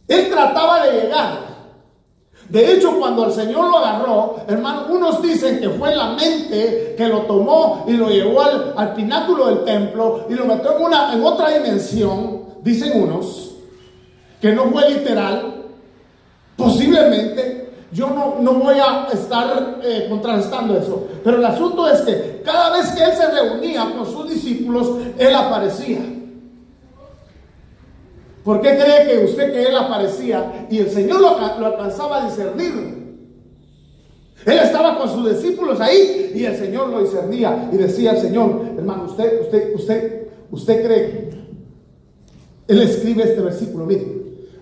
Él trataba de llegar. De hecho, cuando el Señor lo agarró, hermano, unos dicen que fue la mente que lo tomó y lo llevó al pináculo del templo y lo metió en otra dimensión. Dicen unos que no fue literal. Posiblemente. Yo no voy a estar contrastando eso. Pero el asunto es que cada vez que él se reunía con sus discípulos, él aparecía. ¿Por qué cree que usted que él aparecía y el Señor lo alcanzaba a discernir? Él estaba con sus discípulos ahí y el Señor lo discernía y decía al Señor, hermano, usted cree. Él escribe este versículo, mire,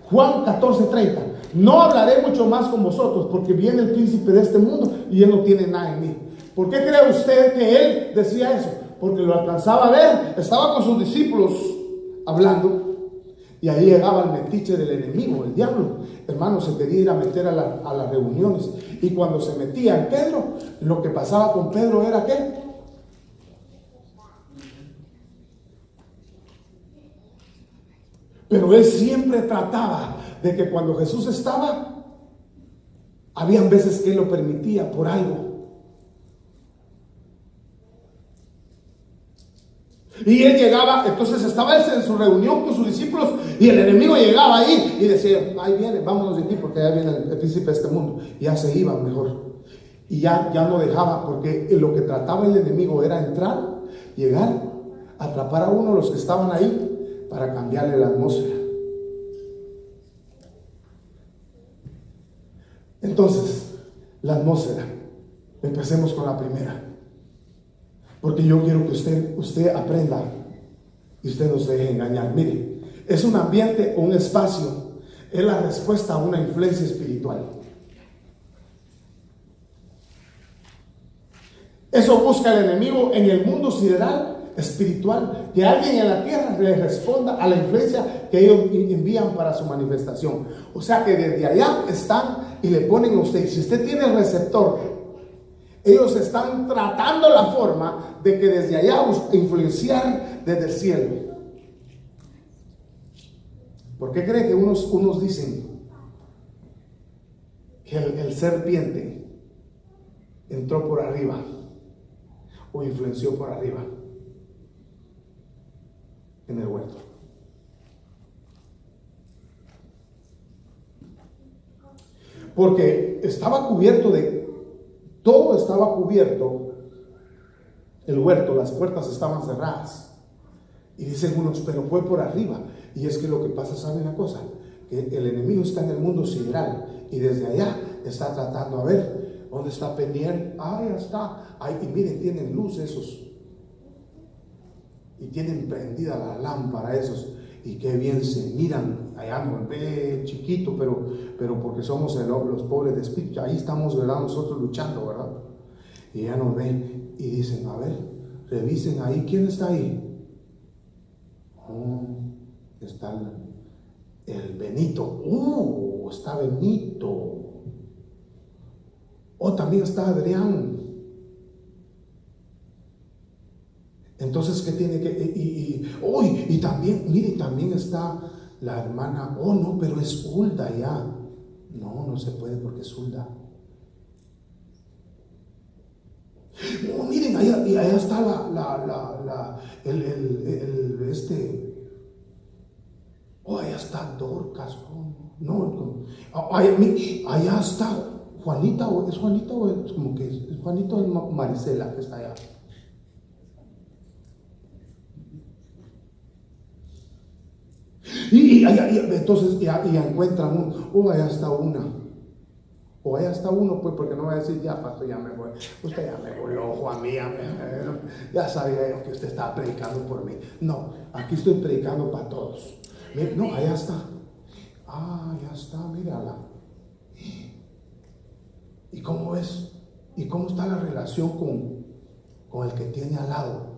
Juan 14:30. No hablaré mucho más con vosotros porque viene el príncipe de este mundo y él no tiene nada en mí. ¿Por qué cree usted que él decía eso? Porque lo alcanzaba a ver, estaba con sus discípulos hablando. Y ahí llegaba el metiche del enemigo, el diablo. Hermano, se quería ir a meter a las reuniones. Y cuando se metía en Pedro, lo que pasaba con Pedro era ¿qué? Pero él siempre trataba de que cuando Jesús estaba, habían veces que él lo permitía por algo. Y él llegaba, entonces estaba él en su reunión con sus discípulos y el enemigo llegaba ahí y decía, ahí viene, vámonos de aquí porque ya viene el príncipe de este mundo. Y ya se iba mejor. Y ya no dejaba, porque lo que trataba el enemigo era entrar, llegar, atrapar a uno de los que estaban ahí para cambiarle la atmósfera. Entonces, la atmósfera. Empecemos con la primera. Porque yo quiero que usted aprenda y usted no se deje engañar. Mire, es un ambiente o un espacio, es la respuesta a una influencia espiritual. Eso busca el enemigo en el mundo sideral espiritual, que alguien en la tierra le responda a la influencia que ellos envían para su manifestación. O sea que desde allá están y le ponen a usted. Si usted tiene el receptor, ellos están tratando la forma de que desde allá influenciar desde el cielo. ¿Por qué cree que unos dicen que el serpiente entró por arriba o influenció por arriba en el huerto? Porque estaba cubierto todo estaba cubierto, el huerto, las puertas estaban cerradas. Y dicen unos, pero fue por arriba. Y es que lo que pasa, ¿sabe una cosa? Que el enemigo está en el mundo sideral y desde allá está tratando a ver dónde está Peniel. Ahí está. Ahí, y miren, tienen luz esos. Y tienen prendida la lámpara esos. Y qué bien se miran. Allá nos ve chiquito, pero porque somos los pobres de espíritu. Ahí estamos, ¿verdad? Nosotros luchando, ¿verdad? Y ya nos ven y dicen, a ver, revisen ahí. ¿Quién está ahí? Oh, está el Benito. Está Benito. También está Adrián. Entonces, ¿qué tiene que...? Y también, mire, también está la hermana. No, pero es Hulda ya. No se puede porque es Hulda. Miren, allá está allá está Dorcas. Allá está Juanita, ¿es Juanita o es como que es Juanita o es Marisela que está allá? Entonces ya encuentran allá está una. O allá está uno, pues, porque no va a decir, ya, pastor, ya me voy. Usted ya me voló, Juan mía. Ya sabía yo que usted estaba predicando por mí. No, aquí estoy predicando para todos. No, allá está. Ya está, mírala. ¿Y cómo es? ¿Y cómo está la relación con el que tiene al lado?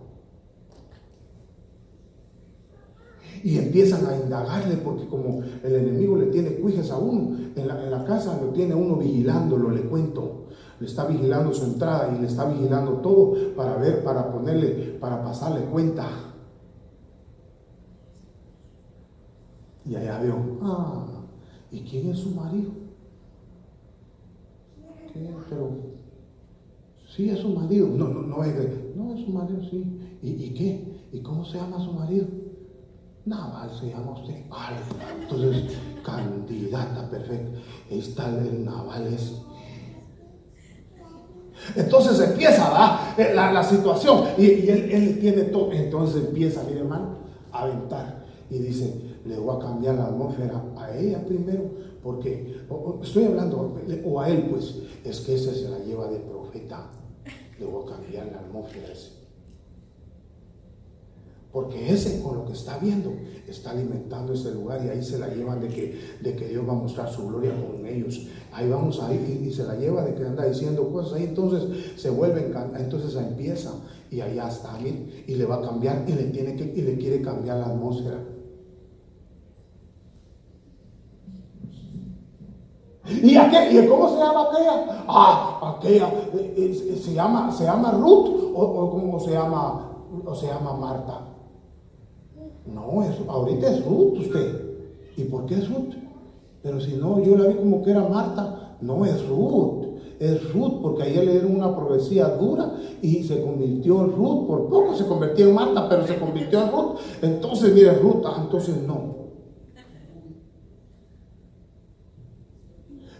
Y empiezan a indagarle, porque como el enemigo le tiene cuijas a uno, en la casa lo tiene uno vigilándolo, le cuento. Le está vigilando su entrada y le está vigilando todo para ver, para ponerle, para pasarle cuenta. Y allá veo, ¿Y quién es su marido? ¿Qué? Pero sí es su marido. No es su marido, sí. ¿Y qué? ¿Y cómo se llama su marido? Naval se llama usted. Vale. Entonces, candidata perfecta. Ahí está el Naval ese. Entonces empieza la situación y él tiene todo. Entonces empieza, mire hermano, a aventar y dice, le voy a cambiar la atmósfera a ella primero, porque estoy hablando, o a él pues, es que ese se la lleva de profeta. Le voy a cambiar la atmósfera a ese. Porque ese con lo que está viendo está alimentando ese lugar y ahí se la llevan de que Dios va a mostrar su gloria con ellos. Ahí vamos ahí y se la lleva de que anda diciendo cosas ahí, entonces se vuelven, entonces empieza y allá está bien y le va a cambiar y le quiere cambiar la atmósfera. ¿Y cómo se llama aquella? Aquella se llama Ruth o cómo se llama Marta. No, ahorita es Ruth usted. ¿Y por qué es Ruth? Pero si no, yo la vi como que era Marta. No, es Ruth. Es Ruth porque a ella le dieron una profecía dura y se convirtió en Ruth. Por poco se convirtió en Marta, pero se convirtió en Ruth. Entonces, mire, Ruth, entonces no.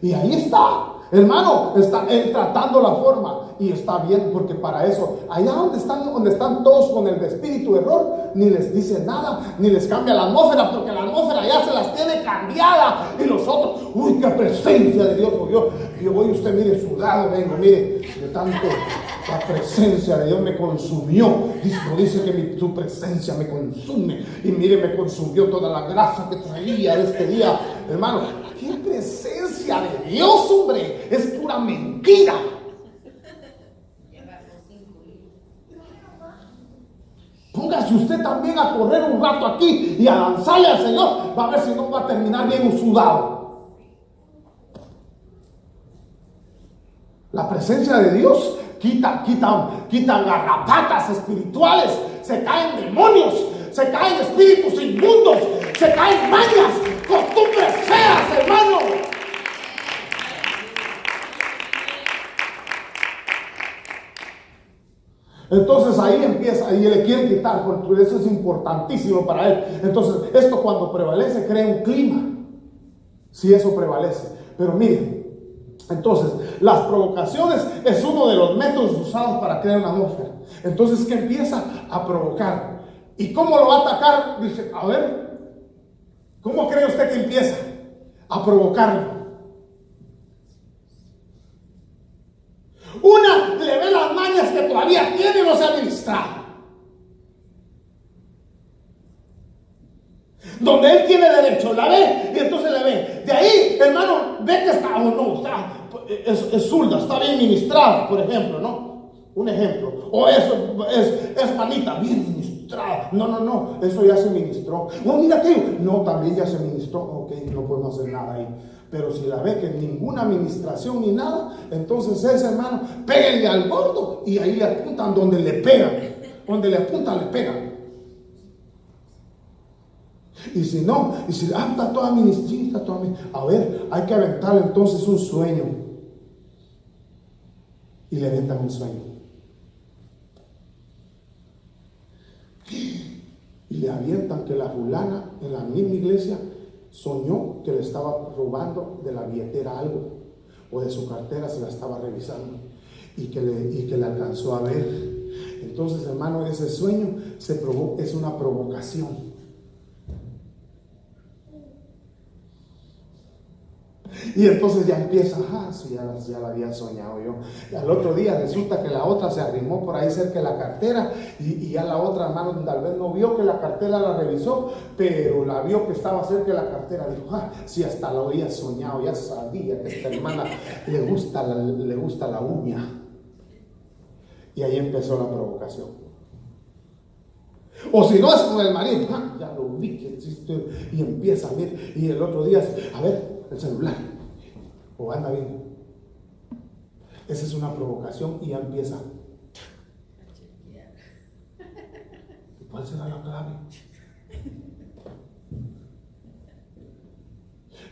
Y ahí está, hermano, está él tratando la forma y está bien, porque para eso, allá donde están todos con el espíritu de error, ni les dice nada, ni les cambia la atmósfera, porque la atmósfera ya se las tiene cambiada. Y los otros, uy, qué presencia de Dios. Yo voy, usted mire, sudado vengo, mire, de tanto, la presencia de Dios me consumió. Dice que su presencia me consume. Y mire, me consumió toda la grasa que traía de este día, hermano. ¡Qué presencia de Dios, hombre! Es pura mentira. Póngase usted también a correr un rato aquí y a lanzarle al Señor. Va a ver si no va a terminar bien sudado. La presencia de Dios quita garrapatas espirituales. Se caen demonios. Se caen espíritus inmundos. Se caen mañas. Costumbres feas, hermano. Entonces ahí empieza y le quieren quitar, porque eso es importantísimo para él. Entonces esto cuando prevalece crea un clima, si eso prevalece. Pero miren, entonces las provocaciones es uno de los métodos usados para crear una atmósfera. Entonces, ¿qué empieza a provocar? ¿Y cómo lo va a atacar? Dice, a ver, ¿cómo cree usted que empieza a provocarlo? Una, le ve las mañas que todavía tiene y no se ha ministrado. Donde él tiene derecho, la ve y entonces le ve. De ahí, hermano, ve que está o no, es zurda, está bien ministrada, por ejemplo, ¿no? Un ejemplo. O eso es manita, bien ministrada. No, eso ya se ministró. No, mira aquello. No, también ya se ministró. Ok, no podemos hacer nada ahí. Pero si la ve que ninguna administración ni nada, entonces ese hermano, péguenle al gordo y ahí le apuntan donde le pegan. Donde le apuntan, le pegan. Y si no, está toda ministrista, a ver, hay que aventarle entonces un sueño. Y le aventan un sueño. Y le avientan que la fulana en la misma iglesia soñó que le estaba robando de la billetera algo, o de su cartera se la estaba revisando, y que le alcanzó a ver. Entonces, hermano, ese sueño es una provocación. Y entonces ya empieza, sí, ya la había soñado yo. Y al otro día resulta que la otra se arrimó por ahí cerca de la cartera y ya la otra, hermano, tal vez no vio que la cartera la revisó, pero la vio que estaba cerca de la cartera. Dijo, sí, hasta lo había soñado, ya sabía que a esta hermana le gusta la uña. Y ahí empezó la provocación. O si no es con el marido, ya lo vi que existe, y empieza a ver, y el otro día, a ver, el celular, o anda bien. Esa es una provocación y ya empieza. ¿Cuál será la clave?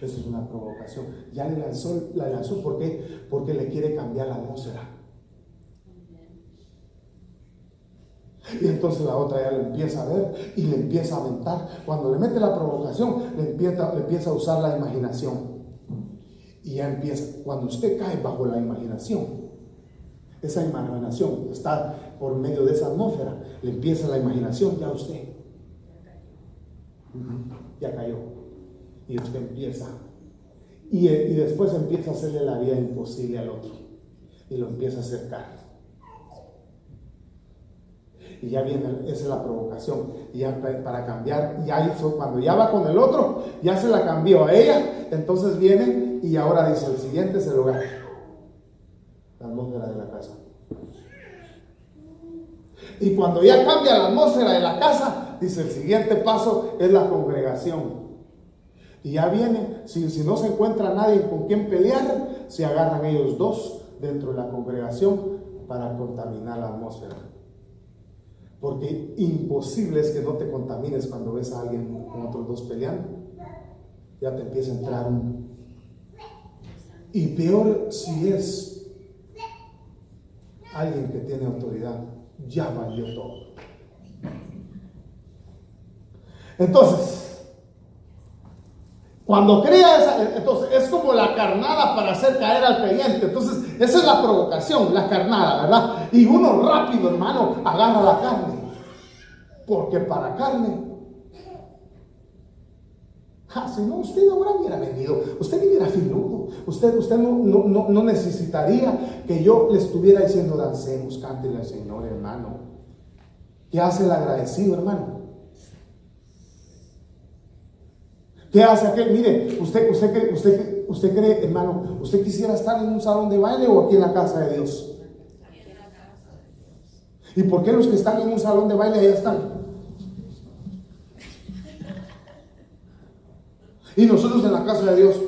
Eso es una provocación. Ya la lanzó, ¿por qué? Porque le quiere cambiar la atmósfera. Y entonces la otra ya lo empieza a ver y le empieza a aventar. Cuando le mete la provocación, le empieza a usar la imaginación. Y ya empieza, cuando usted cae bajo la imaginación, esa imaginación está por medio de esa atmósfera, le empieza la imaginación, ya usted ya cayó. Y usted empieza. Y después empieza a hacerle la vida imposible al otro. Y lo empieza a acercar. Y ya viene, esa es la provocación. Y ya para cambiar, ya hizo, cuando ya va con el otro, ya se la cambió a ella. Entonces viene y ahora dice: el siguiente es el hogar, la atmósfera de la casa. Y cuando ya cambia la atmósfera de la casa, dice: el siguiente paso es la congregación. Y ya viene, si no se encuentra nadie con quien pelear, se agarran ellos dos dentro de la congregación para contaminar la atmósfera. Porque imposible es que no te contamines cuando ves a alguien con otros dos peleando. Ya te empieza a entrar un... Y peor si es alguien que tiene autoridad, ya valió todo. Entonces, cuando crea esa, entonces es como la carnada para hacer caer al creyente. Entonces, esa es la provocación, la carnada, ¿verdad? Y uno rápido, hermano, agarra la carne. Porque para carne, si no, usted ahora hubiera venido, usted viviera filudo, usted no necesitaría que yo le estuviera diciendo: dancemos, cántele al Señor, hermano. ¿Qué hace el agradecido, hermano? ¿Qué hace aquel? Mire, usted cree, hermano, ¿usted quisiera estar en un salón de baile o aquí en la casa de Dios? ¿Y por qué los que están en un salón de baile allá están? Y nosotros en la casa de Dios.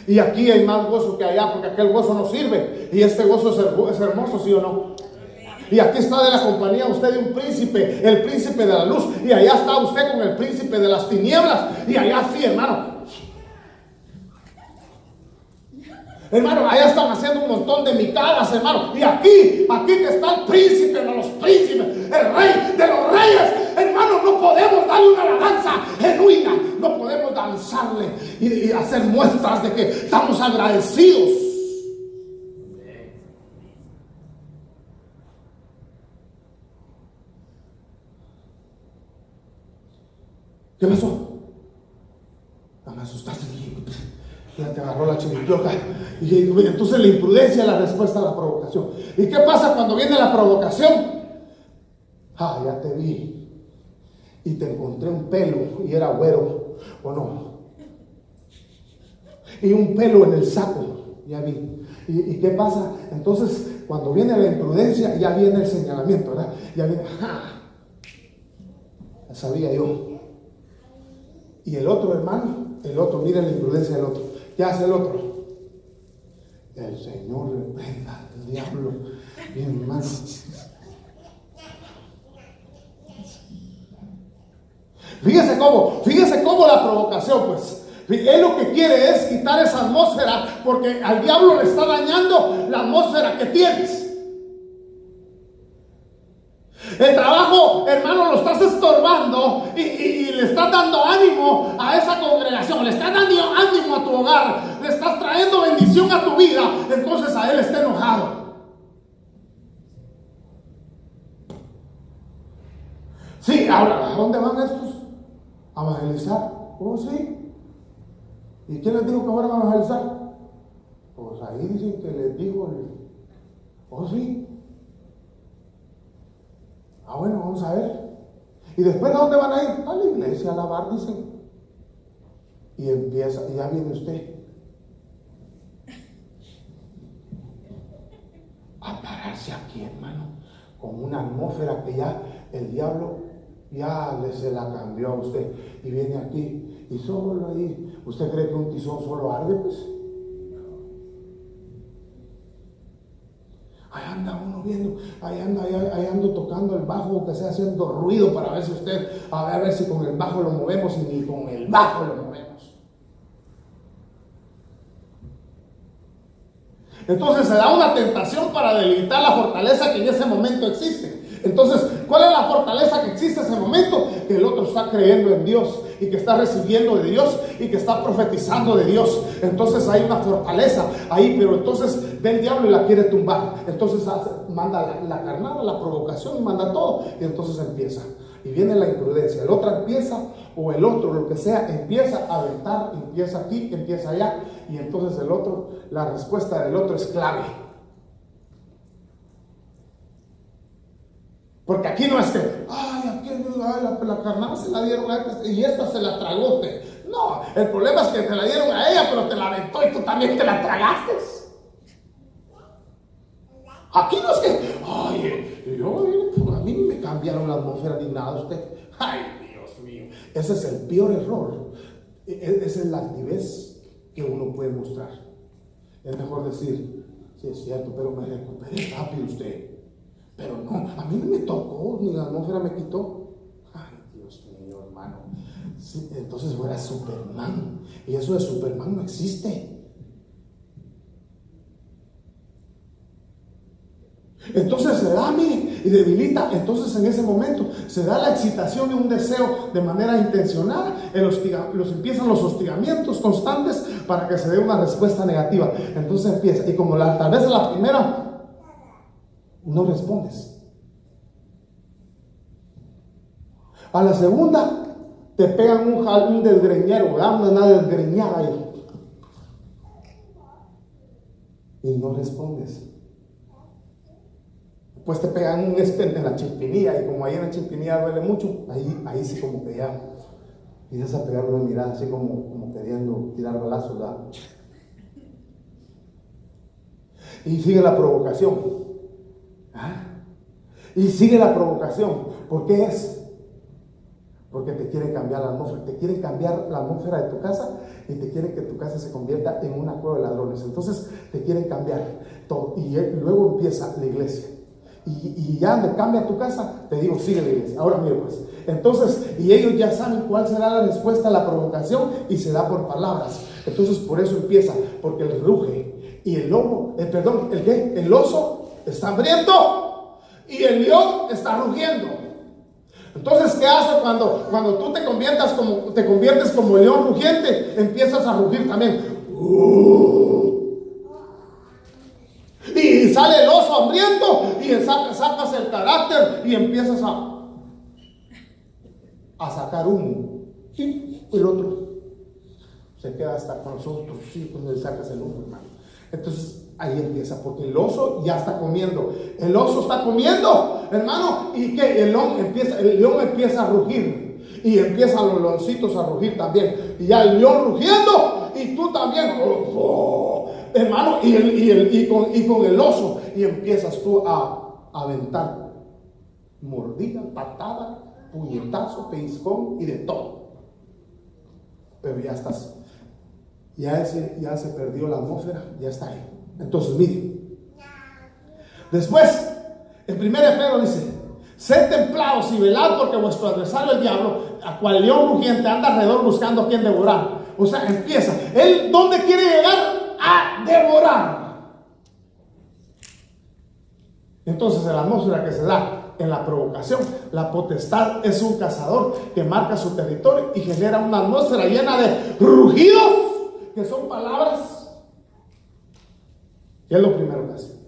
Y aquí hay más gozo que allá, porque aquel gozo no sirve. Y este gozo es hermoso, ¿sí o no? Y aquí está de la compañía usted de un príncipe, el príncipe de la luz. Y allá está usted con el príncipe de las tinieblas. Y allá sí, hermano. Hermano, allá están haciendo un montón de micadas, hermano. Y aquí que está el príncipe de los príncipes, el rey de los reyes. Hermano, no podemos darle una alabanza genuina. No podemos danzarle y hacer muestras de que estamos agradecidos. ¿Qué pasó? Me asustaste. Ya te agarró la chiripiota. Y entonces la imprudencia es la respuesta a la provocación. ¿Y qué pasa cuando viene la provocación? Ya te vi y te encontré un pelo y era güero, ¿o no? Y un pelo en el saco, ya vi. ¿Y qué pasa? Entonces cuando viene la imprudencia, ya viene el señalamiento, ¿verdad? Ya viene, ya sabía yo. Y el otro, hermano, mira la imprudencia del otro. ¿Qué hace el otro? El Señor reprenda al diablo, mi hermano. Fíjese cómo la provocación, pues. Él lo que quiere es quitar esa atmósfera, porque al diablo le está dañando la atmósfera que tienes. El trabajo, hermano, lo estás estorbando y le estás dando ánimo a esa congregación, le estás dando ánimo a tu hogar, le estás trayendo bendición a tu vida, entonces a él está enojado. Sí, ahora, ¿a dónde van estos? A evangelizar. Oh, sí. ¿Y quién les dijo que fueran a evangelizar? Pues ahí dicen que les dijo oh, sí. Bueno, vamos a ver. ¿Y después a dónde van a ir? A la iglesia a alabar, dicen. Y empieza, y ya viene usted a pararse aquí, hermano, con una atmósfera que ya el diablo ya se la cambió a usted. Y viene aquí, y solo ahí, ¿usted cree que un tizón solo arde? Pues ahí anda uno hermano, viendo, ahí ando tocando el bajo, que sea haciendo ruido para ver si a ver si con el bajo lo movemos, y ni con el bajo lo movemos. Entonces se da una tentación para debilitar la fortaleza que en ese momento existe. Entonces, ¿cuál es la fortaleza que existe en ese momento? Que el otro está creyendo en Dios y que está recibiendo de Dios y que está profetizando de Dios. Entonces hay una fortaleza ahí, pero entonces ve el diablo y la quiere tumbar. Entonces manda la carnada, la provocación, y manda todo. Y entonces empieza. Y viene la imprudencia. El otro empieza, o el otro, lo que sea, empieza a aventar, empieza aquí, empieza allá. Y entonces el otro, la respuesta del otro es clave. Porque aquí no es que, la carnada se la dieron a esta y esta se la tragó usted. No, el problema es que te la dieron a ella, pero te la aventó y tú también te la tragaste. Aquí no es que, a mí me cambiaron la atmósfera ni nada usted. Ay, Dios mío. Ese es el peor error. Esa es la altivez que uno puede mostrar. Es mejor decir, sí es cierto, pero me recuperé rápido usted. Pero no, a mí no me tocó, ni la atmósfera me quitó. Ay, Dios mío, hermano. Sí, entonces fuera Superman. Y eso de Superman no existe. Entonces se da, mire, y debilita. Entonces en ese momento se da la excitación de un deseo de manera intencional. Empiezan los hostigamientos constantes para que se dé una respuesta negativa. Entonces empieza, y como tal vez la primera no respondes, a la segunda te pegan un desgreñero, una desgreñada ahí, y no respondes. Pues te pegan un estente en la chimpinilla, y como ahí en la chimpinilla duele mucho, ahí sí como que ya empiezas a pegar una mirada así como queriendo tirar balazos, ¿verdad? Y sigue la provocación. Y sigue la provocación. ¿Por qué es? Porque te quieren cambiar la atmósfera. Te quieren cambiar la atmósfera de tu casa y te quieren que tu casa se convierta en una cueva de ladrones. Entonces te quieren cambiar todo. Y luego empieza la iglesia. Y ya me cambia tu casa, te digo, sigue la iglesia. Ahora mire pues. Entonces, y ellos ya saben cuál será la respuesta a la provocación y se da por palabras. Entonces por eso empieza. Porque el ruge y el lobo, el oso está hambriento y el león está rugiendo. Entonces, ¿qué hace cuando tú te conviertes como el león rugiente? Empiezas a rugir también. Y sale el oso hambriento y sacas el carácter y empiezas a sacar humo. Y el otro se queda hasta con los otros hijos, le sacas el humo, hermano. Entonces ahí empieza, porque el oso ya está comiendo. El oso está comiendo, hermano, y que el león empieza a rugir. Y empiezan los leoncitos a rugir también. Y ya el león rugiendo, y tú también, hermano, y con el oso. Y empiezas tú a aventar mordida, patada, puñetazo, pellizcón y de todo. Pero ya estás. Ya se perdió la atmósfera, ya está ahí. Entonces, miren. Después, en 1 Pedro dice: sed templados y velad, porque vuestro adversario el diablo, a cual león rugiente, anda alrededor buscando a quien devorar. O sea, empieza. Él, ¿dónde quiere llegar? A devorar. Entonces, en la atmósfera que se da en la provocación, la potestad es un cazador que marca su territorio y genera una atmósfera llena de rugidos, que son palabras. ¿Qué es lo primero que hace?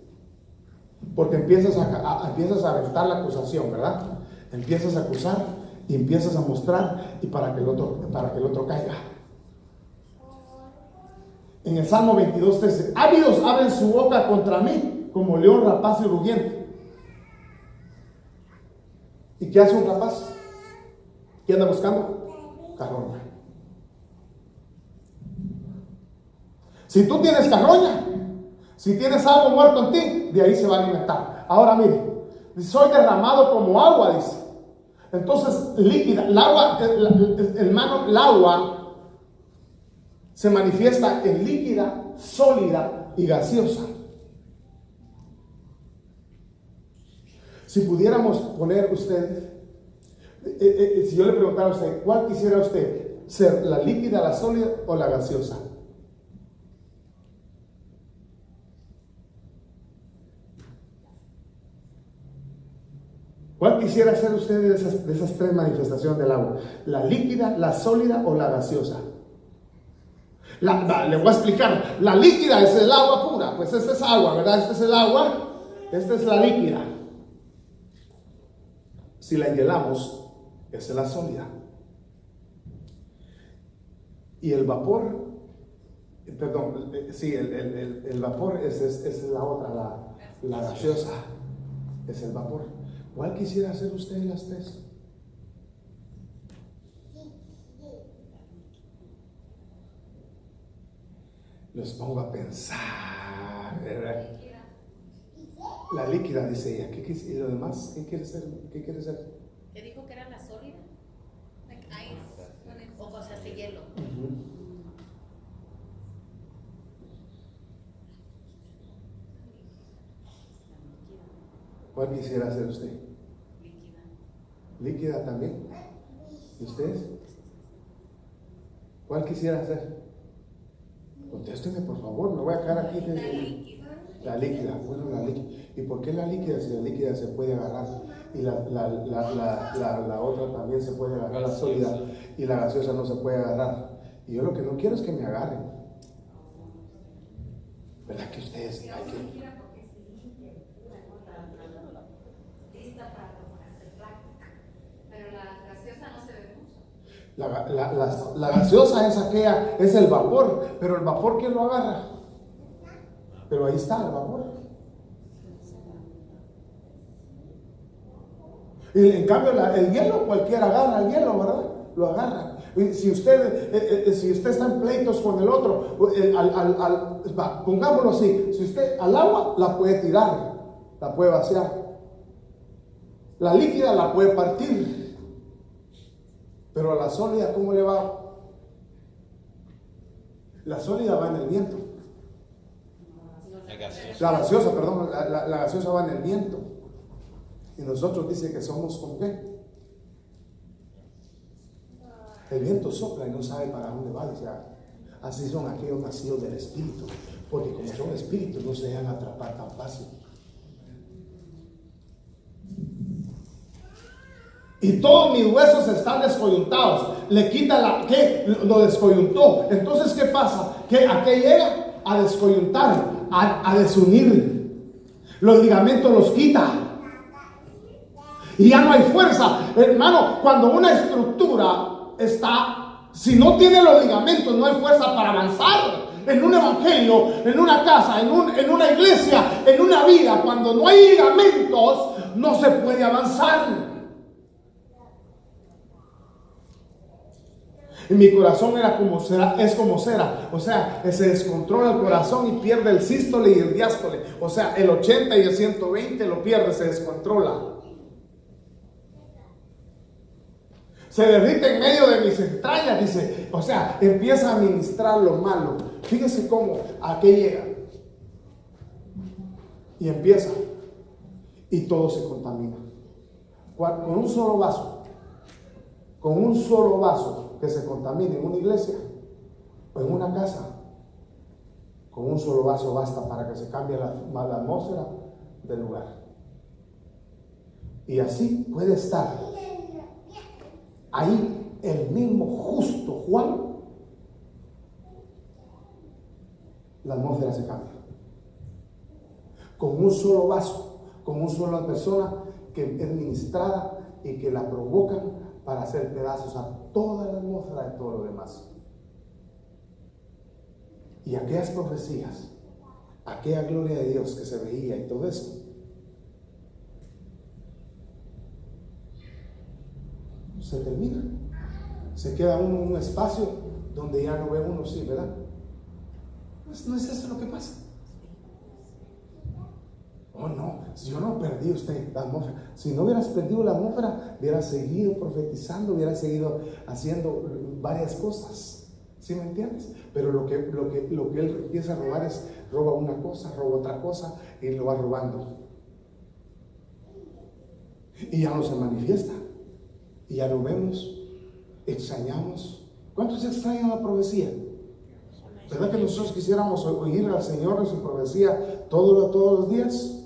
Porque empiezas a aventar la acusación, ¿verdad? Empiezas a acusar y empiezas a mostrar, y para que el otro caiga. En el Salmo 22 dice: ávidos abren su boca contra mí, como león rapaz y rugiente. ¿Y qué hace un rapaz? ¿Qué anda buscando? Carroña. Si tú tienes carroña, si tienes algo muerto en ti, de ahí se va a alimentar. Ahora mire, soy derramado como agua, dice. Entonces, líquida, el agua se manifiesta en líquida, sólida y gaseosa. Si pudiéramos poner usted, si yo le preguntara a usted, ¿cuál quisiera usted? ¿Ser la líquida, la sólida o la gaseosa? ¿Cuál quisiera ser usted de esas tres manifestaciones del agua? ¿La líquida, la sólida o la gaseosa? Le voy a explicar. La líquida es el agua pura. Pues esta es agua, ¿verdad? Este es el agua. Esta es la líquida. Si la hielamos, esa es la sólida. Y el vapor, perdón, sí, el vapor es la otra, la gaseosa. Es el vapor. ¿Cuál quisiera hacer usted en las tres? Los pongo a pensar, ¿verdad? La líquida, dice ella. ¿Y lo demás? ¿Qué quiere ser? ¿Qué quiere ser? ¿Te dijo que era la sólida? Like ice, o sea, de hielo. ¿Cuál quisiera hacer usted? Líquida. ¿Líquida también? ¿Y ustedes? ¿Cuál quisiera hacer? Contésteme, por favor, me voy a quedar aquí. La líquida, bueno, la líquida. ¿Y por qué la líquida? Si la líquida se puede agarrar y la otra también se puede agarrar, la sólida, y la gaseosa no se puede agarrar. Y yo lo que no quiero es que me agarren. ¿Verdad que ustedes hay que... Pero la gaseosa no se ve mucho. La gaseosa es aquella, es el vapor, pero el vapor, ¿quién lo agarra? Pero ahí está el vapor. Y en cambio el hielo, cualquiera agarra el hielo, ¿verdad? Lo agarra. Si usted está en pleitos con el otro, pongámoslo así, si usted al agua la puede tirar, la puede vaciar. La líquida la puede partir. Pero a la sólida, ¿cómo le va? La sólida va en el viento. La gaseosa, perdón, la gaseosa va en el viento. Y nosotros dice que somos ¿con qué? El viento sopla y no sabe para dónde va. Dice, así son aquellos nacidos del Espíritu. Porque como son espíritus, no se dejan atrapar tan fácil. Y todos mis huesos están descoyuntados. Le quita lo descoyuntó. Entonces, ¿qué pasa? ¿A qué llega? A descoyuntar, a desunir. Los ligamentos los quita. Y ya no hay fuerza. Hermano, cuando una estructura está, si no tiene los ligamentos, no hay fuerza para avanzar. En un evangelio, en una casa, en una iglesia, en una vida, cuando no hay ligamentos, no se puede avanzar. Y mi corazón es como cera. O sea, se descontrola el corazón y pierde el sístole y el diástole. O sea, el 80 y el 120 lo pierde, se descontrola. Se derrite en medio de mis entrañas, dice. O sea, empieza a ministrar lo malo. Fíjese cómo, ¿a qué llega? Y empieza. Y todo se contamina. Con un solo vaso. Con un solo vaso que se contamine en una iglesia o en una casa, con un solo vaso basta para que se cambie la atmósfera del lugar. Y así puede estar ahí el mismo justo Juan, la atmósfera se cambia. Con un solo vaso, con una sola persona que es ministrada y que la provocan para hacer pedazos a toda la atmósfera de todo lo demás. Y aquellas profecías, aquella gloria de Dios que se veía y todo eso, se termina. Se queda uno en un espacio donde ya no ve uno, sí, ¿verdad? No es eso lo que pasa. Oh, no, si yo no perdí usted la atmósfera. Si no hubieras perdido la atmósfera, hubieras seguido profetizando, hubieras seguido haciendo varias cosas. ¿Sí me entiendes? Pero lo que él empieza a robar es, roba una cosa, roba otra cosa y lo va robando. Y ya no se manifiesta. Y ya lo vemos, extrañamos. ¿Cuántos extrañan la profecía? ¿Verdad que nosotros quisiéramos oír al Señor en su profecía todos los días?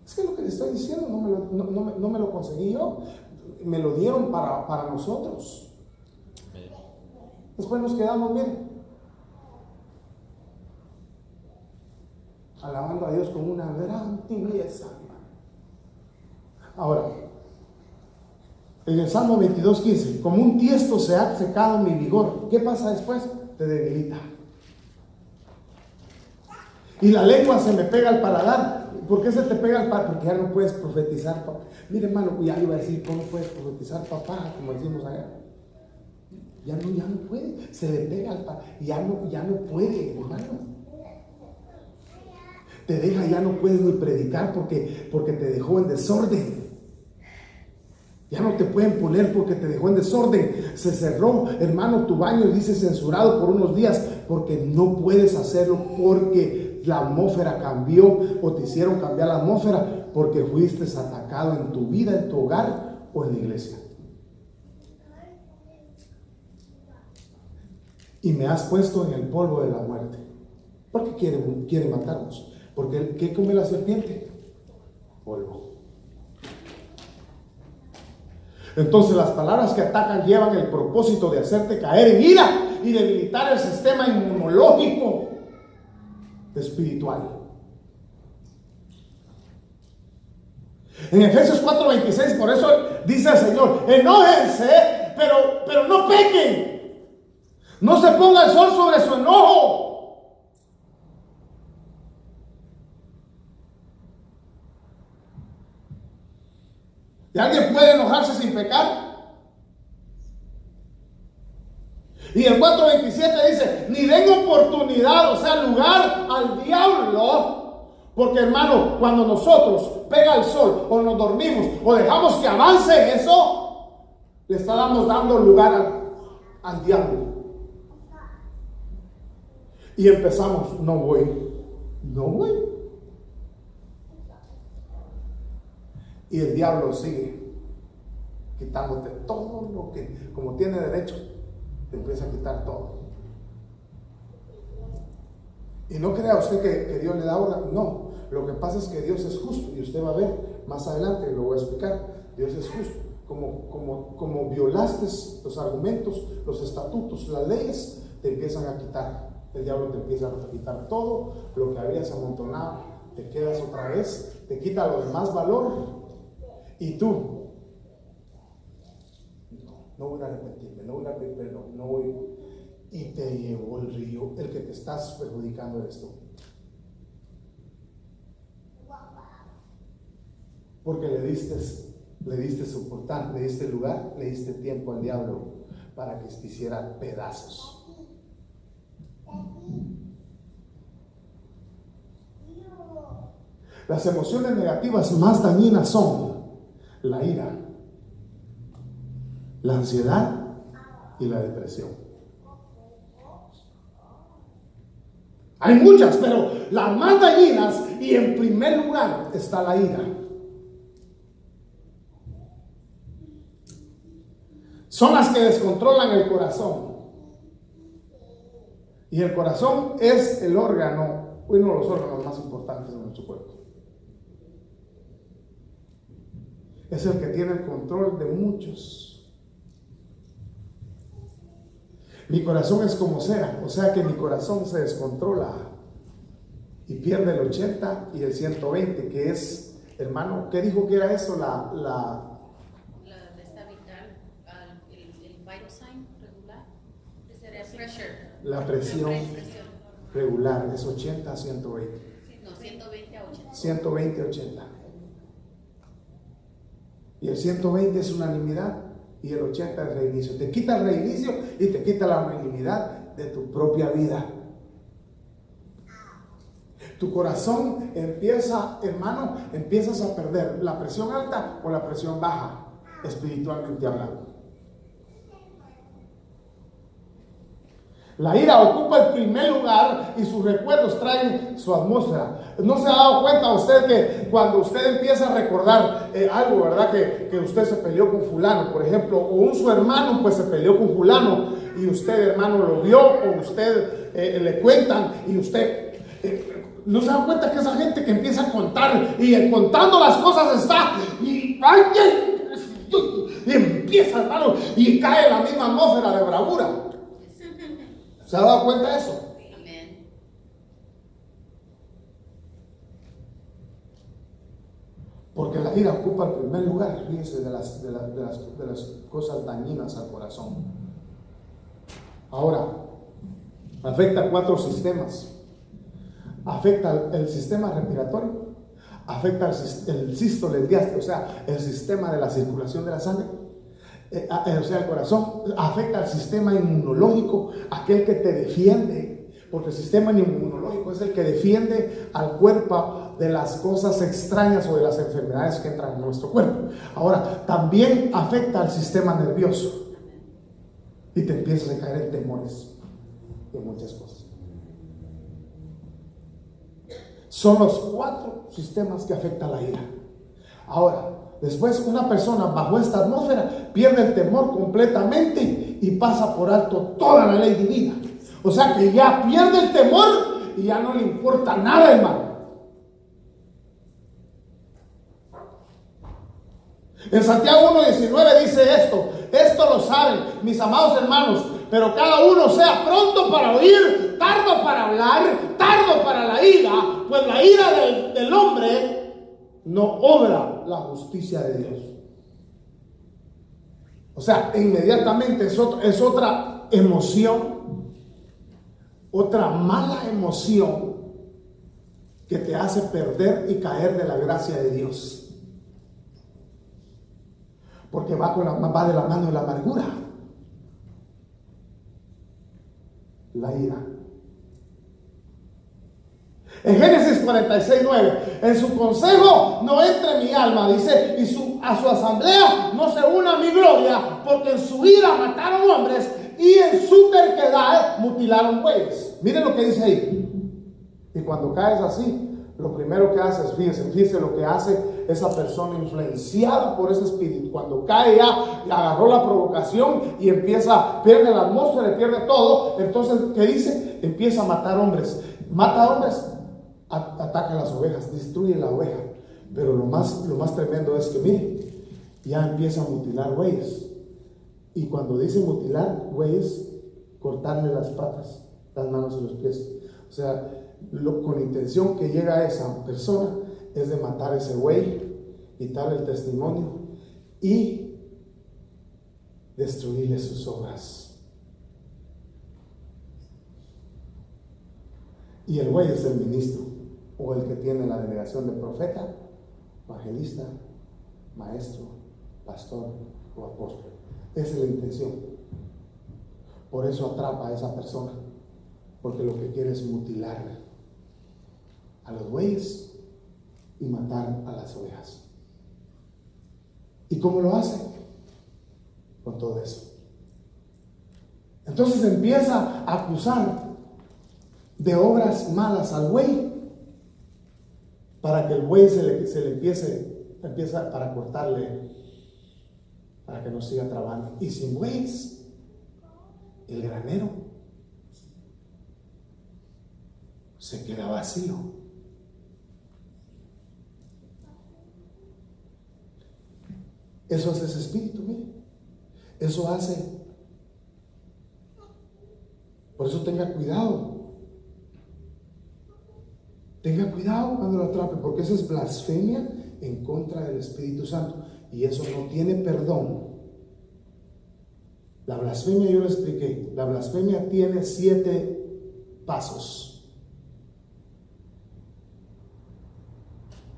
Es que lo que le estoy diciendo no me lo conseguí yo, me lo dieron para nosotros. Después nos quedamos, miren, alabando a Dios con una gran tibieza. Ahora, en el Salmo 22:15, como un tiesto se ha secado mi vigor. ¿Qué pasa después? Te debilita. Y la lengua se me pega al paladar. ¿Por qué se te pega al paladar? Porque ya no puedes profetizar. Mire, hermano, ya iba a decir, ¿cómo puedes profetizar, papá? Como decimos allá. Ya no puede. Se le pega al paladar. Ya no puede, hermano. Te deja, ya no puedes ni predicar porque te dejó en desorden. Ya no te pueden poner porque te dejó en desorden. Se cerró, hermano, tu baño, dice censurado por unos días, porque no puedes hacerlo, porque la atmósfera cambió o te hicieron cambiar la atmósfera, porque fuiste atacado en tu vida, en tu hogar o en la iglesia. Y me has puesto en el polvo de la muerte. ¿Por qué quiere matarnos? Porque ¿qué come la serpiente? Polvo. Entonces las palabras que atacan llevan el propósito de hacerte caer en ira y debilitar el sistema inmunológico espiritual. En Efesios 4:26, por eso dice el Señor: enójense, pero no pequen. No se ponga el sol sobre su enojo. ¿Y alguien puede enojarse sin pecar? Y el 4:27 dice: ni den oportunidad, o sea, lugar al diablo. Porque, hermano, cuando nosotros pega el sol o nos dormimos o dejamos que avance eso, le estamos dando lugar al diablo. Y empezamos: no voy. Y el diablo sigue quitándote todo lo que, como tiene derecho, te empieza a quitar todo. Y no crea usted que Dios le da ahora. No, lo que pasa es que Dios es justo, y usted va a ver más adelante, lo voy a explicar. Dios es justo. Como violaste los argumentos, los estatutos, las leyes, te empiezan a quitar. El diablo te empieza a quitar todo lo que habías amontonado. Te quedas otra vez, te quita lo de más valor. Y tú, no voy a arrepentirme, no voy a pedir perdón, no voy. Y te llevó el río. El que te estás perjudicando eres tú. Porque le diste soportar, le diste lugar, le diste tiempo al diablo para que te hiciera pedazos. Las emociones negativas más dañinas son la ira, la ansiedad y la depresión. Hay muchas, pero las más dañinas, y en primer lugar está la ira. Son las que descontrolan el corazón. Y el corazón es el órgano, uno de los órganos más importantes de nuestro cuerpo. Es el que tiene el control de muchos. Mi corazón es como cera, o sea que mi corazón se descontrola y pierde el 80 y el 120, que es, hermano, ¿qué dijo que era eso? La de esta vital, el vital sign regular, la presión regular es 80 a 120. No, 120 a 80. 120 a 80. Y el 120 es unanimidad y el 80 es reinicio. Te quita el reinicio y te quita la unanimidad de tu propia vida. Tu corazón empieza, hermano, empiezas a perder la presión alta o la presión baja, espiritualmente hablando. La ira ocupa el primer lugar y sus recuerdos traen su atmósfera. ¿No se ha dado cuenta usted que cuando usted empieza a recordar algo, verdad? Que usted se peleó con fulano, por ejemplo, o su hermano pues se peleó con fulano y usted, hermano, lo vio, o usted le cuentan y usted... ¿no se dan cuenta que esa gente que empieza a contar y contando las cosas está y empieza, hermano, y cae en la misma atmósfera de bravura? ¿Se ha dado cuenta de eso? Amén. Porque la ira ocupa el primer lugar, fíjense, de las cosas dañinas al corazón. Ahora, afecta 4 sistemas. Afecta el sistema respiratorio, afecta el sístole, el diástole, o sea, el sistema de la circulación de la sangre, o sea, el corazón, afecta el sistema inmunológico, aquel que te defiende, porque el sistema inmunológico es el que defiende al cuerpo de las cosas extrañas o de las enfermedades que entran en nuestro cuerpo. Ahora, también afecta al sistema nervioso y te empiezas a caer en temores y en muchas cosas. Son los 4 sistemas que afectan la ira. Ahora, después una persona bajo esta atmósfera pierde el temor completamente y pasa por alto toda la ley divina. O sea que ya pierde el temor y ya no le importa nada, hermano. En Santiago 1:19 dice esto lo saben mis amados hermanos, pero cada uno sea pronto para oír, tardo para hablar, tardo para la ira, pues la ira del hombre no obra la justicia de Dios. O sea, inmediatamente es otra emoción, otra mala emoción que te hace perder y caer de la gracia de Dios. Porque va de la mano de la amargura, la ira. En Génesis 46:9, en su consejo no entre mi alma, dice, y a su asamblea no se una mi gloria, porque en su ira mataron hombres y en su terquedad mutilaron bueyes. Miren lo que dice ahí. Y cuando caes así, lo primero que haces, fíjense lo que hace esa persona influenciada por ese espíritu. Cuando cae ya agarró la provocación y pierde la atmósfera, pierde todo. Entonces, ¿qué dice? Empieza a matar hombres. Mata hombres, ataca las ovejas, destruye la oveja. Pero lo más tremendo es que, miren, ya empieza a mutilar bueyes. Y cuando dice mutilar bueyes, cortarle las patas, las manos y los pies. O sea, con intención que llega a esa persona es de matar ese buey, quitarle el testimonio y destruirle sus obras. Y el buey es el ministro o el que tiene la delegación de profeta, evangelista, maestro, pastor o apóstol. Esa es la intención. Por eso atrapa a esa persona, porque lo que quiere es mutilar a los bueyes y matar a las ovejas. ¿Y cómo lo hace? Con todo eso. Entonces empieza a acusar de obras malas al buey, para que el buey se le empieza para cortarle, para que no siga trabajando. Y sin bueyes, el granero se queda vacío. Eso es ese espíritu, mire. Eso hace. Por eso tenga cuidado. Tenga cuidado cuando lo atrape, porque eso es blasfemia en contra del Espíritu Santo. Y eso no tiene perdón. La blasfemia, yo le expliqué. La blasfemia tiene 7 pasos.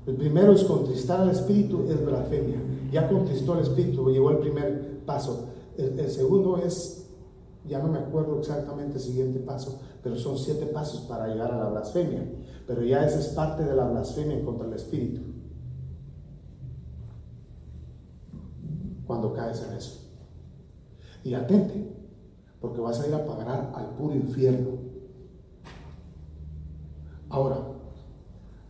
El primero es contristar al Espíritu, es blasfemia. Ya contristó al Espíritu, llegó el primer paso. El segundo es, ya no me acuerdo exactamente el siguiente paso, pero son 7 pasos para llegar a la blasfemia. Pero ya esa es parte de la blasfemia contra el Espíritu. Cuando caes en eso. Y atente, porque vas a ir a pagar al puro infierno. Ahora,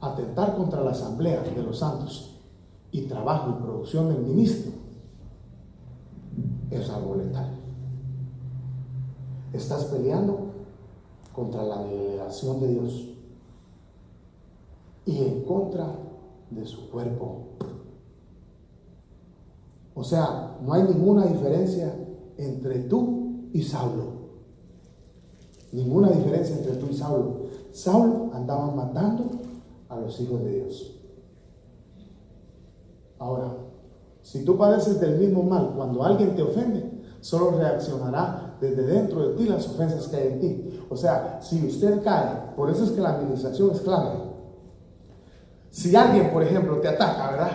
atentar contra la asamblea de los santos y trabajo y producción del ministro es algo letal. Estás peleando contra la delegación de Dios y en contra de su cuerpo. O sea, no hay ninguna diferencia entre tú y Saulo. Ninguna diferencia entre tú y Saulo. Saulo andaba matando a los hijos de Dios. Ahora, si tú padeces del mismo mal cuando alguien te ofende, solo reaccionará desde dentro de ti las ofensas que hay en ti. O sea, si usted cae, por eso es que la administración es clave. Si alguien, por ejemplo, te ataca, ¿verdad?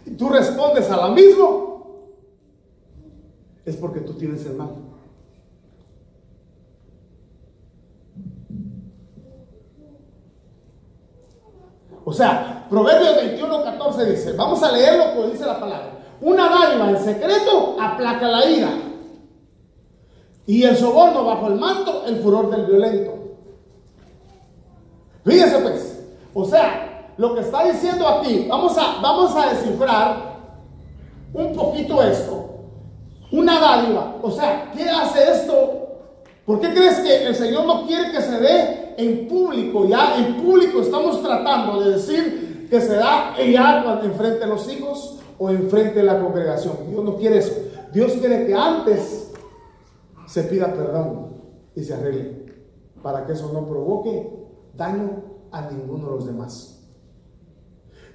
Y tú respondes a la misma, es porque tú tienes el mal. O sea, Proverbios 21:14 dice, vamos a leerlo como dice la palabra: una dádiva en secreto aplaca la ira, y el soborno bajo el manto, el furor del violento. Fíjese pues, o sea, lo que está diciendo aquí, vamos a descifrar un poquito esto. Una dádiva, o sea, ¿qué hace esto? ¿Por qué crees que el Señor no quiere que se dé en público? Ya en público estamos tratando de decir que se da ya enfrente de los hijos o enfrente de la congregación. Dios no quiere eso. Dios quiere que antes se pida perdón y se arregle, para que eso no provoque daño a ninguno de los demás.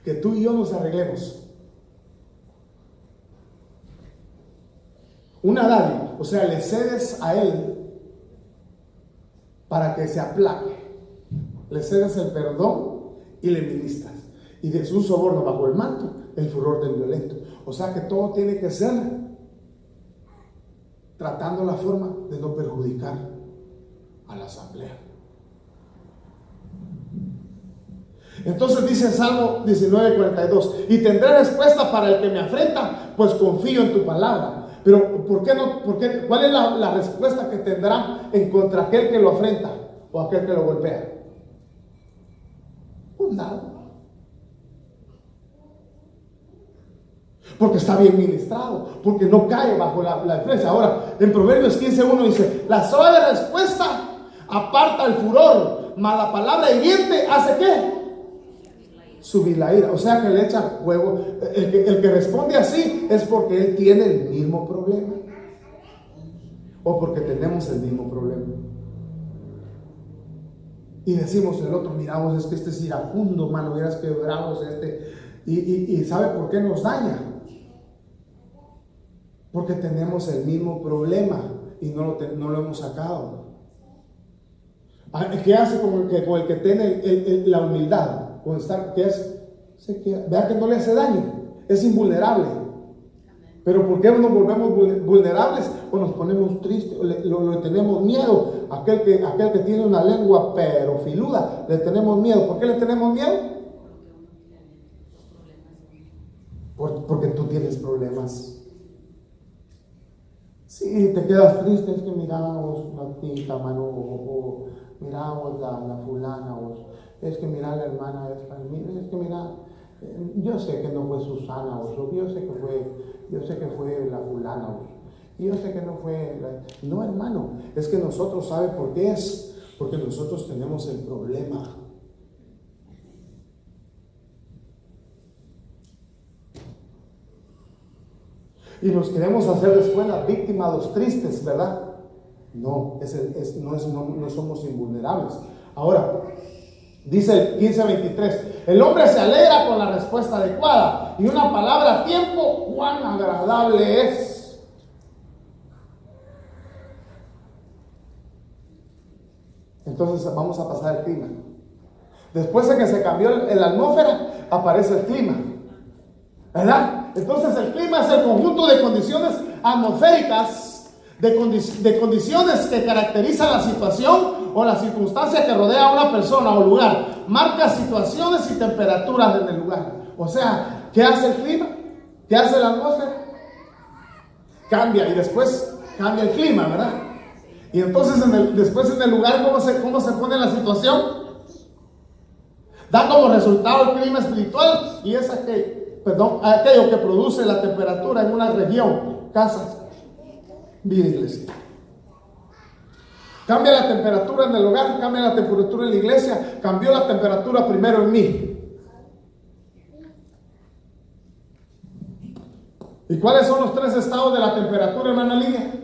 Que tú y yo nos arreglemos. Una dádiva, o sea, le cedes a Él para que se aplaque. Le cedes el perdón y le ministras. Y de un soborno bajo el manto, el furor del violento. O sea que todo tiene que ser tratando la forma de no perjudicar a la asamblea. Entonces dice en Salmo 19:42, y tendré respuesta para el que me afrenta, pues confío en tu palabra. Pero ¿por qué no? ¿Cuál es la respuesta que tendrá en contra aquel que lo afrenta o aquel que lo golpea? Pues nada. Porque está bien ministrado, porque no cae bajo la influencia. Ahora, en Proverbios 15:1 dice, la suave respuesta aparta el furor, mas la palabra hiriente hace ¿qué? Subir la ira. O sea que le echa fuego. El que responde así es porque él tiene el mismo problema, o porque tenemos el mismo problema. Y decimos el otro, miramos, es que este es iracundo, mano, verás que bravo es este. Y ¿sabe por qué nos daña? Porque tenemos el mismo problema y no lo hemos sacado. ¿Qué hace con el que tiene la humildad? ¿Qué hace? Vea que no le hace daño, es invulnerable. Pero ¿por qué nos volvemos vulnerables o nos ponemos tristes? Le tenemos miedo. Aquel que tiene una lengua pero filuda, le tenemos miedo. ¿Por qué le tenemos miedo? Porque tú tienes problemas. Si te quedas triste, es que miramos la tita, mano, o miramos la fulana, o es que mira la hermana esta, es que mira, yo sé que no fue Susana, o yo sé que fue la fulana, o yo sé que no fue no, hermano, es que nosotros, ¿sabe por qué es? Porque nosotros tenemos el problema. Y nos queremos hacer después la víctima, los tristes, ¿verdad? No, no somos invulnerables. Ahora, dice el 15:23, el hombre se alegra con la respuesta adecuada, y una palabra a tiempo, cuán agradable es. Entonces vamos a pasar el clima. Después de que se cambió la atmósfera, aparece el clima, ¿verdad? Entonces el clima es el conjunto de condiciones atmosféricas, de condiciones que caracterizan la situación o la circunstancia que rodea a una persona o lugar. Marca situaciones y temperaturas en el lugar. O sea, ¿qué hace el clima? ¿Qué hace la atmósfera? Cambia, y después cambia el clima, ¿verdad? Y entonces después en el lugar, ¿cómo se pone la situación? Da como resultado el clima espiritual y es aquello que produce la temperatura en una región, casa, vida, iglesia. Cambia la temperatura en el hogar, cambia la temperatura en la iglesia, cambió la temperatura primero en mí. ¿Y cuáles son los 3 estados de la temperatura, hermana Lidia?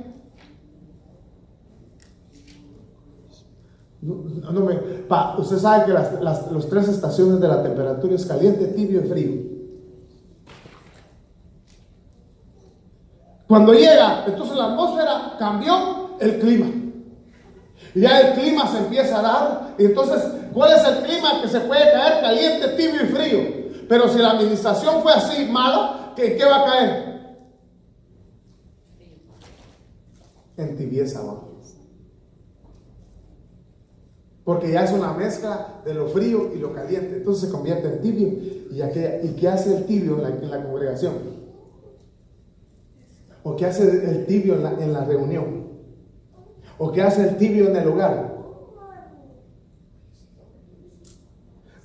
Usted sabe que las 3 estaciones de la temperatura es caliente, tibio y frío. Cuando llega, entonces la atmósfera cambió el clima. Y ya el clima se empieza a dar. Y entonces, ¿cuál es el clima que se puede caer? Caliente, tibio y frío. Pero si la administración fue así mala, ¿qué va a caer? En tibieza, ¿no? Porque ya es una mezcla de lo frío y lo caliente. Entonces se convierte en tibio. ¿Y qué hace el tibio en la congregación? ¿O qué hace el tibio en la reunión? ¿O qué hace el tibio en el hogar?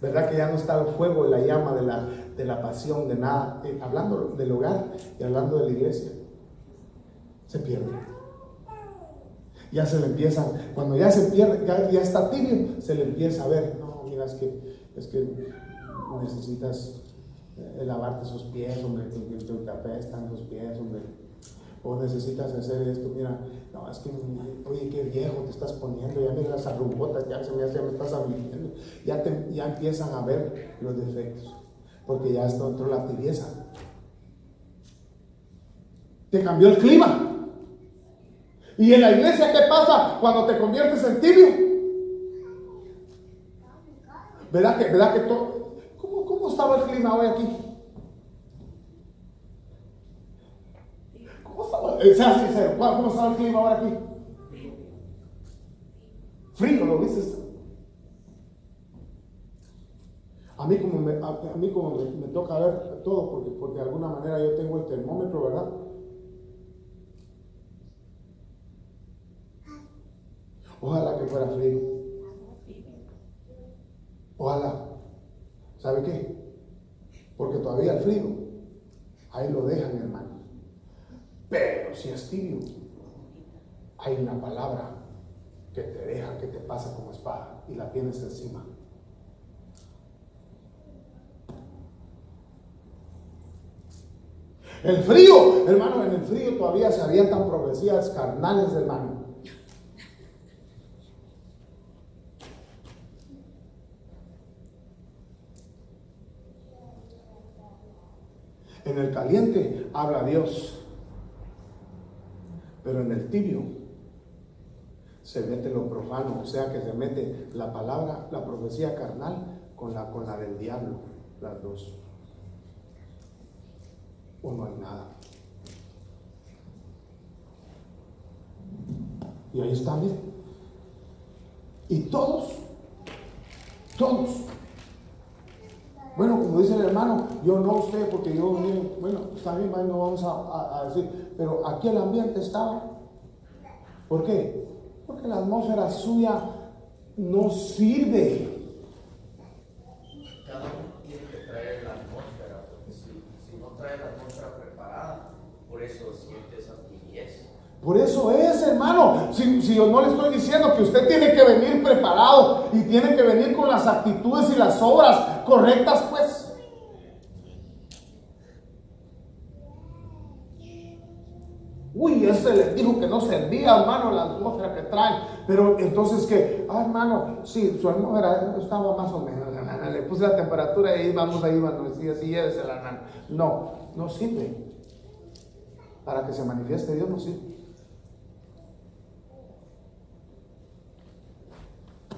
¿Verdad que ya no está el fuego y la llama de la pasión, de nada? Hablando del hogar y hablando de la iglesia, se pierde. Ya se le empieza, cuando ya se pierde, ya está tibio, se le empieza a ver, no, mira, es que necesitas lavarte esos pies, hombre, que te apestan los pies, hombre. O necesitas hacer esto, mira, no, es que, oye, qué viejo te estás poniendo, ya mira las arrugotas, ya me estás afligiendo. Ya empiezan a ver los defectos, porque ya está dentro de la tibieza. Te cambió el clima. Y en la iglesia, ¿qué pasa cuando te conviertes en tibio? ¿Verdad que todo? ¿Cómo estaba el clima hoy aquí? ¿Cómo estaba? Sea sincero, ¿cómo estaba el clima ahora aquí? Frío, ¿lo viste? A mí como me toca ver todo, porque de alguna manera yo tengo el termómetro, ¿verdad? Ojalá que fuera frío. Ojalá. ¿Sabe qué? Porque todavía el frío, ahí lo dejan, hermano. Pero si es tibio, hay una palabra que te deja, que te pasa como espada y la tienes encima. El frío, hermano, en el frío todavía se avientan profecías carnales, hermano. En el caliente habla Dios, pero en el tibio se mete lo profano, o sea que se mete la palabra, la profecía carnal con la del diablo, las dos. O no hay nada. Y ahí está, miren. Y todos, bueno, como dice el hermano, yo no usted, porque yo, miren, bueno, está bien, no vamos a decir, pero aquí el ambiente estaba. ¿Por qué? Porque la atmósfera suya no sirve. Cada uno tiene que traer la atmósfera, porque si no trae la atmósfera preparada, por eso siente esa tibieza. Por eso es, hermano, si yo no le estoy diciendo que usted tiene que venir preparado y tiene que venir con las actitudes y las obras correctas, pues. Uy, ese les dijo que no servía, hermano, la atmósfera que traen. Pero entonces que, hermano, sí, su atmósfera estaba más o menos, le puse la temperatura y vamos ahí, hermano, sí, así llévesela, hermano. No sirve. Para que se manifieste Dios no sirve.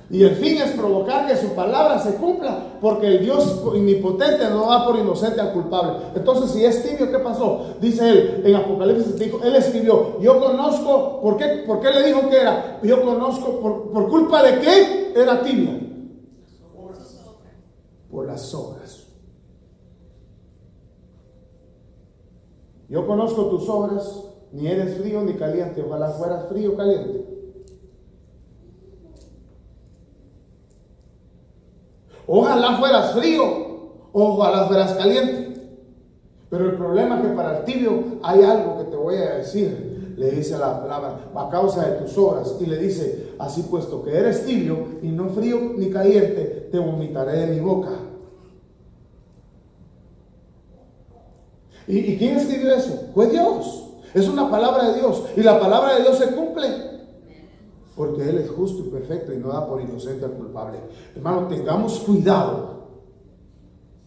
Y el fin es provocar que su palabra se cumpla, porque el Dios omnipotente no da por inocente al culpable. Entonces, si es tibio, ¿qué pasó? Dice él en Apocalipsis, él escribió, yo conozco, ¿por qué le dijo que era? Yo conozco, ¿por culpa de qué era tibio? Por las obras. Yo conozco tus obras, ni eres frío ni caliente, ojalá fueras frío o caliente. Ojalá fueras frío, ojalá fueras caliente. Pero el problema es que para el tibio hay algo que te voy a decir. Le dice la palabra, a causa de tus obras. Y le dice, así puesto que eres tibio y no frío ni caliente, te vomitaré de mi boca. ¿Y quién escribió eso? Fue Dios. Es una palabra de Dios. Y la palabra de Dios se cumple. Porque Él es justo y perfecto y no da por inocente al culpable. Hermano, tengamos cuidado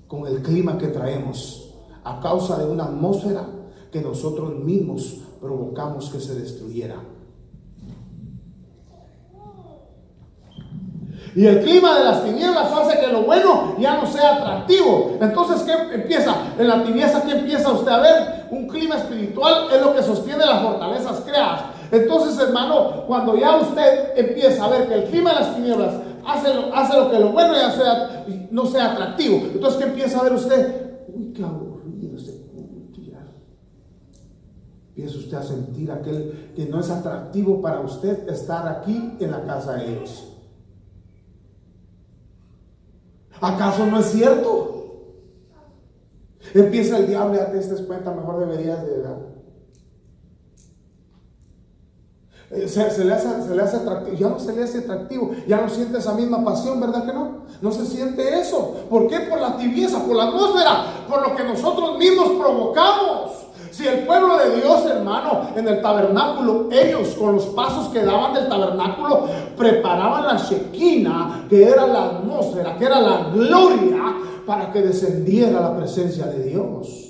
con el clima que traemos a causa de una atmósfera que nosotros mismos provocamos que se destruyera. Y el clima de las tinieblas hace que lo bueno ya no sea atractivo. Entonces, ¿qué empieza? En la tibieza, ¿qué empieza usted a ver? Un clima espiritual es lo que sostiene las fortalezas creadas. Entonces, hermano, cuando ya usted empieza a ver que el clima de las tinieblas hace lo que lo bueno ya no sea atractivo, entonces, ¿qué empieza a ver usted? Uy, qué aburrido este culto ya. Empieza usted a sentir aquel que no es atractivo para usted estar aquí en la casa de Dios. ¿Acaso no es cierto? Empieza el diablo, ya te des cuenta, mejor deberías de dar. Se le hace atractivo, ya no se le hace atractivo, ya no siente esa misma pasión, ¿verdad que no? No se siente eso. ¿Por qué? Por la tibieza, por la atmósfera, por lo que nosotros mismos provocamos. Si el pueblo de Dios, hermano, en el tabernáculo, ellos con los pasos que daban del tabernáculo, preparaban la Shekinah, que era la atmósfera, que era la gloria, para que descendiera la presencia de Dios.